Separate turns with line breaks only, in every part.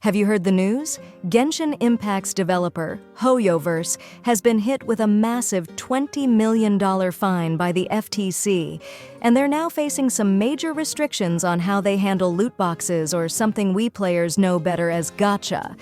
Have you heard the news? Genshin Impact's developer, HoYoverse, has been hit with a massive $20 million fine by the FTC, and they're now facing some major restrictions on how they handle loot boxes, or something we players know better as Gacha.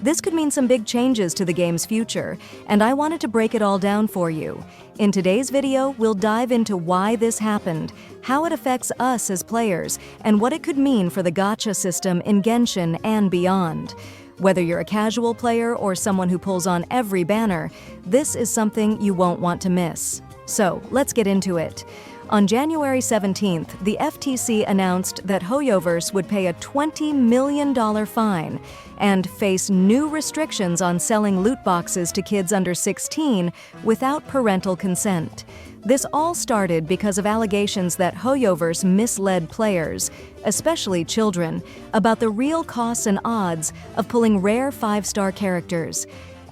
This could mean some big changes to the game's future, and I wanted to break it all down for you. In today's video, we'll dive into why this happened, how it affects us as players, and what it could mean for the Gacha system in Genshin and beyond. Whether you're a casual player or someone who pulls on every banner, this is something you won't want to miss. So, let's get into it. On January 17th, the FTC announced that HoYoverse would pay a $20 million fine and face new restrictions on selling loot boxes to kids under 16 without parental consent. This all started because of allegations that HoYoverse misled players, especially children, about the real costs and odds of pulling rare 5-star characters.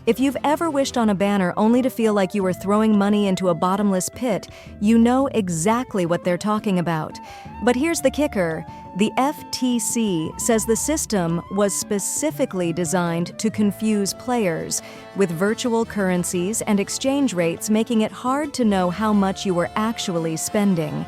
If you've ever wished on a banner only to feel like you were throwing money into a bottomless pit, you know exactly what they're talking about. But here's the kicker. The FTC says the system was specifically designed to confuse players, with virtual currencies and exchange rates making it hard to know how much you were actually spending.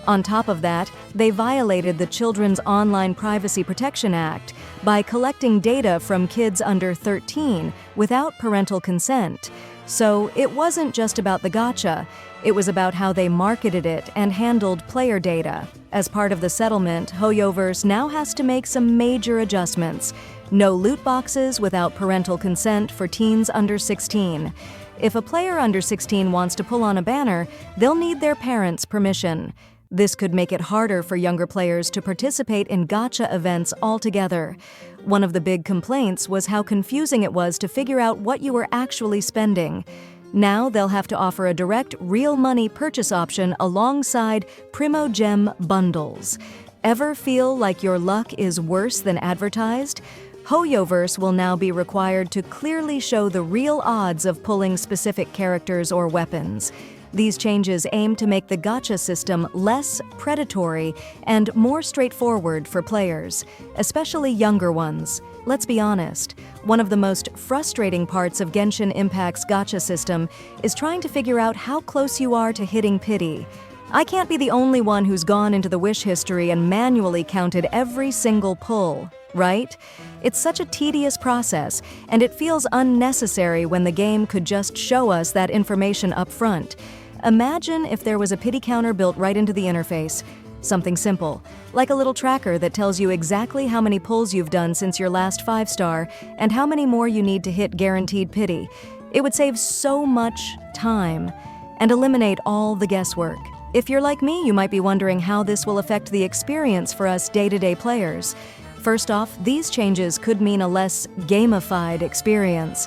On top of that, they violated the Children's Online Privacy Protection Act by collecting data from kids under 13 without parental consent. So it wasn't just about the gacha, it was about how they marketed it and handled player data. As part of the settlement, HoYoverse now has to make some major adjustments. No loot boxes without parental consent for teens under 16. If a player under 16 wants to pull on a banner, they'll need their parents' permission. This could make it harder for younger players to participate in gacha events altogether. One of the big complaints was how confusing it was to figure out what you were actually spending. Now they'll have to offer a direct, real money purchase option alongside Primo Gem bundles. Ever feel like your luck is worse than advertised? HoYoverse will now be required to clearly show the real odds of pulling specific characters or weapons. These changes aim to make the gacha system less predatory and more straightforward for players, especially younger ones. Let's be honest, one of the most frustrating parts of Genshin Impact's gacha system is trying to figure out how close you are to hitting pity. I can't be the only one who's gone into the wish history and manually counted every single pull, right? It's such a tedious process, and it feels unnecessary when the game could just show us that information up front. Imagine if there was a pity counter built right into the interface. Something simple, like a little tracker that tells you exactly how many pulls you've done since your last 5-star and how many more you need to hit guaranteed pity. It would save so much time and eliminate all the guesswork. If you're like me, you might be wondering how this will affect the experience for us day-to-day players. First off, these changes could mean a less gamified experience.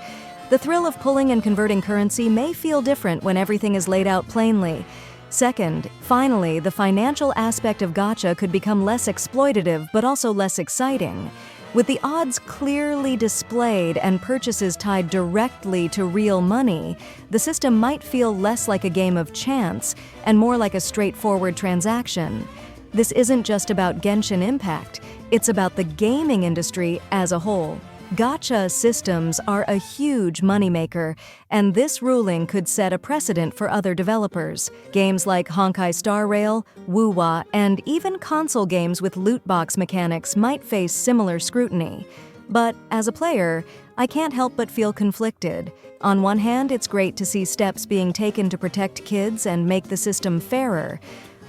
The thrill of pulling and converting currency may feel different when everything is laid out plainly. Second, finally, the financial aspect of gacha could become less exploitative but also less exciting. With the odds clearly displayed and purchases tied directly to real money, the system might feel less like a game of chance and more like a straightforward transaction. This isn't just about Genshin Impact, it's about the gaming industry as a whole. Gacha systems are a huge moneymaker, and this ruling could set a precedent for other developers. Games like Honkai Star Rail, Wuwa, and even console games with loot box mechanics might face similar scrutiny. But as a player, I can't help but feel conflicted. On one hand, it's great to see steps being taken to protect kids and make the system fairer.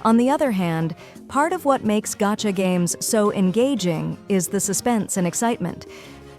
On the other hand, part of what makes gacha games so engaging is the suspense and excitement.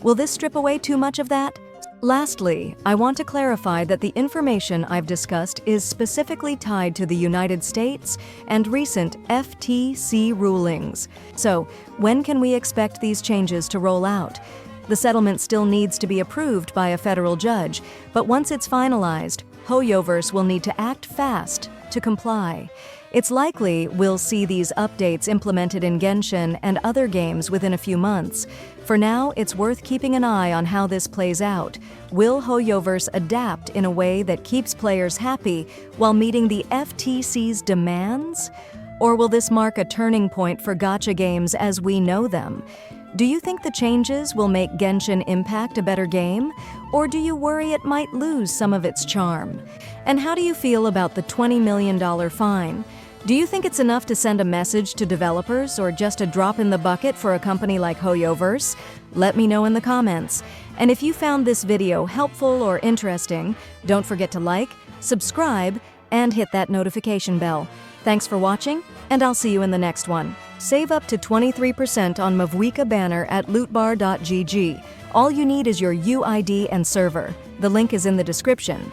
Will this strip away too much of that? Lastly, I want to clarify that the information I've discussed is specifically tied to the United States and recent FTC rulings. So, when can we expect these changes to roll out? The settlement still needs to be approved by a federal judge, but once it's finalized, HoYoverse will need to act fast to comply. It's likely we'll see these updates implemented in Genshin and other games within a few months. For now, it's worth keeping an eye on how this plays out. Will HoYoverse adapt in a way that keeps players happy while meeting the FTC's demands? Or will this mark a turning point for gacha games as we know them? Do you think the changes will make Genshin Impact a better game? Or do you worry it might lose some of its charm? And how do you feel about the $20 million fine? Do you think it's enough to send a message to developers or just a drop in the bucket for a company like HoYoverse? Let me know in the comments. And if you found this video helpful or interesting, don't forget to like, subscribe, and hit that notification bell. Thanks for watching, and I'll see you in the next one. Save up to 23% on Mavuika banner at lootbar.gg. All you need is your UID and server. The link is in the description.